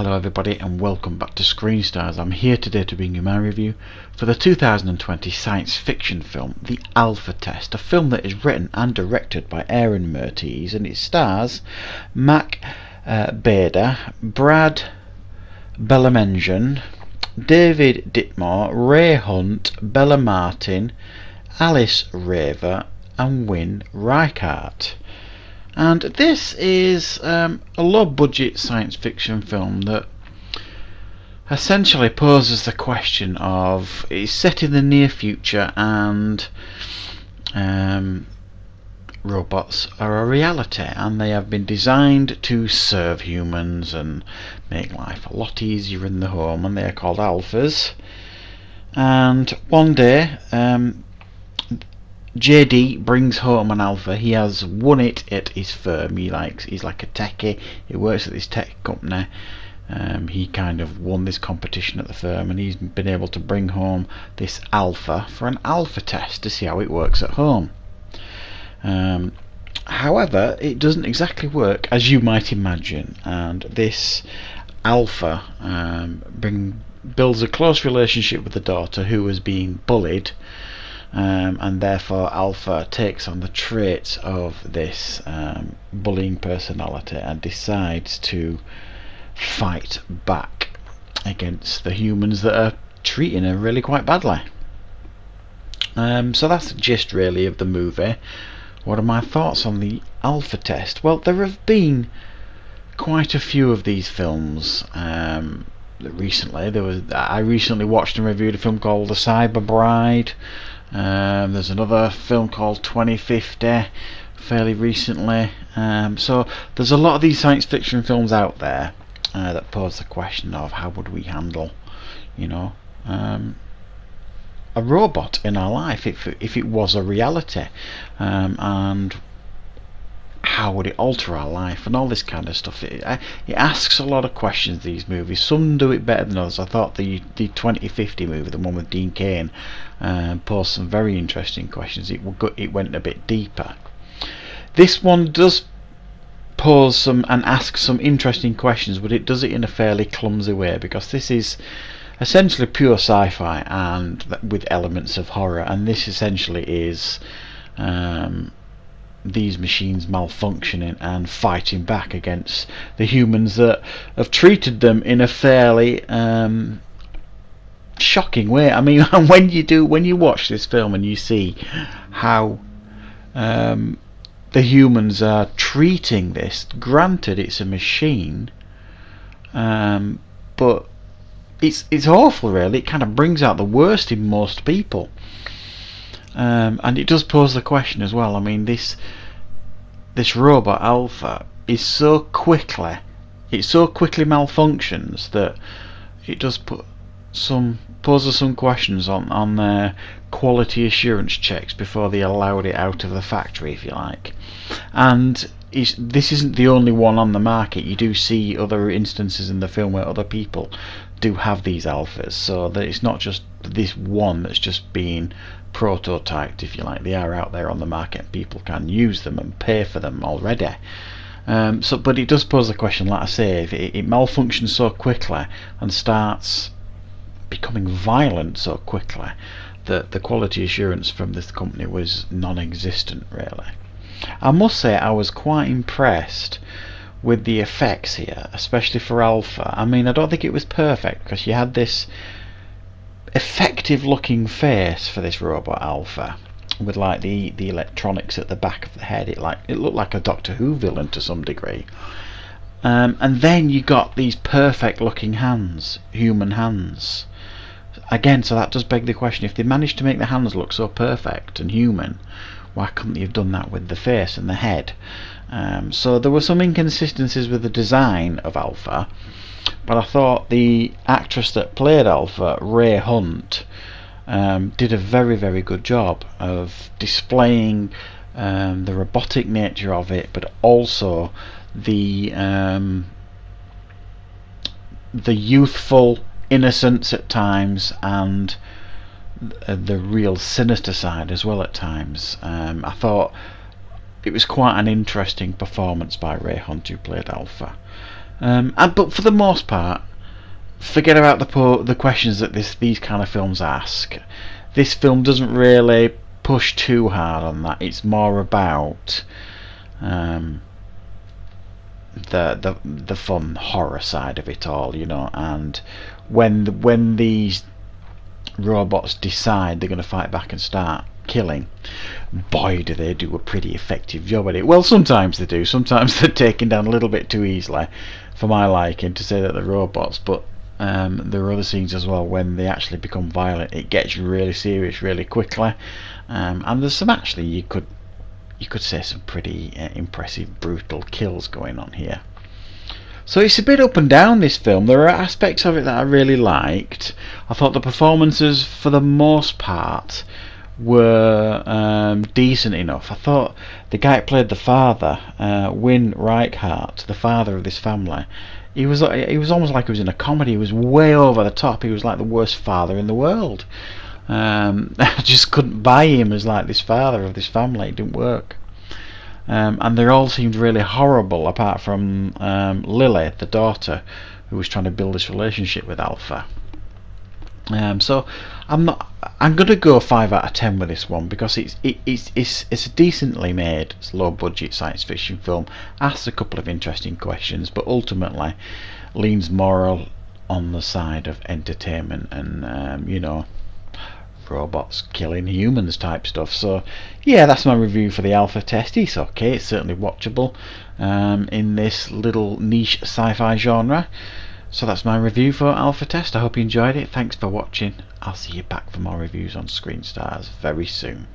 Hello everybody and welcome back to Screen Stars. I'm here today to bring you my review for the 2020 science fiction film The Alpha Test, a film that is written and directed by Aaron Mertes, and it stars Mac Bader, Brad Bellarmine, David Ditmore, Ray Hunt, Bella Martin, Alice Raver and Win Reichardt. And this is a low-budget science fiction film that essentially poses the question of, it's set in the near future and robots are a reality and they have been designed to serve humans and make life a lot easier in the home, and they are called alphas. And one day JD brings home an alpha. He has won it at his firm. He's like a techie. He works at this tech company. He kind of won this competition at the firm, and he's been able to bring home this alpha for an alpha test to see how it works at home. However, it doesn't exactly work as you might imagine, and this alpha builds a close relationship with the daughter who is being bullied. And therefore Alpha takes on the traits of this bullying personality and decides to fight back against the humans that are treating her really quite badly. So that's the gist really of the movie. What are my thoughts on the Alpha Test? Well, there have been quite a few of these films recently. I recently watched and reviewed a film called The Cyber Bride. There's another film called 2050 fairly recently. So there's a lot of these science fiction films out there that pose the question of how would we handle, a robot in our life if it was a reality, and how would it alter our life and all this kind of stuff. It asks a lot of questions, these movies. Some do it better than others. I thought the 2050 movie, the one with Dean Cain, posed some very interesting questions. It went a bit deeper. This one does pose some and ask some interesting questions, but it does it in a fairly clumsy way, because this is essentially pure sci-fi and with elements of horror, and this essentially is these machines malfunctioning and fighting back against the humans that have treated them in a fairly shocking way. I mean, when you watch this film and you see how the humans are treating this, granted it's a machine, but it's awful really. It kind of brings out the worst in most people. And it does pose the question as well. I mean, this robot Alpha is so quickly malfunctions that it does poses some questions on their quality assurance checks before they allowed it out of the factory, if you like. And this isn't the only one on the market. You do see other instances in the film where other people do have these alphas, so that it's not just this one that's just being prototyped, if you like. They are out there on the market and people can use them and pay for them already. But it does pose the question, like I say, if it malfunctions so quickly and starts becoming violent so quickly that the quality assurance from this company was non-existent really. I must say I was quite impressed with the effects here, especially for Alpha. I mean, I don't think it was perfect, because you had this effective looking face for this robot Alpha with like the electronics at the back of the head. It looked like a Doctor Who villain to some degree. And then you got these perfect looking hands, human hands. Again, so that does beg the question, if they managed to make the hands look so perfect and human, why couldn't they have done that with the face and the head? So there were some inconsistencies with the design of Alpha, but I thought the actress that played Alpha, Ray Hunt, did a very, very good job of displaying the robotic nature of it, but also the youthful innocence at times and the real sinister side as well at times. I thought it was quite an interesting performance by Ray Hunt, who played Alpha. But for the most part, forget about the questions that these kind of films ask. This film doesn't really push too hard on that. It's more about the fun horror side of it all, you know. And when these robots decide they're going to fight back and start killing, boy, do they do a pretty effective job at it. Well, sometimes they do. Sometimes they're taken down a little bit too easily for my liking to say that they're robots, but there are other scenes as well when they actually become violent. It gets really serious really quickly, and there's some actually you could say some pretty impressive brutal kills going on here. So it's a bit up and down, this film. There are aspects of it that I really liked. I thought the performances for the most part were decent enough. I thought the guy who played the father, Win Reichardt, the father of this family, he was almost like he was in a comedy. He was way over the top. He was like the worst father in the world. I just couldn't buy him as like this father of this family. It didn't work. And they all seemed really horrible, apart from Lily, the daughter, who was trying to build this relationship with Alpha. So I'm going to go 5 out of 10 with this one, because it's a decently made, low budget science fiction film. Asks a couple of interesting questions, but ultimately leans more on the side of entertainment and you know, robots killing humans type stuff. So yeah, that's my review for the Alpha Test. It's okay, it's certainly watchable in this little niche sci-fi genre. So that's my review for Alpha Test. I hope you enjoyed it. Thanks for watching. I'll see you back for more reviews on Screen Stars very soon.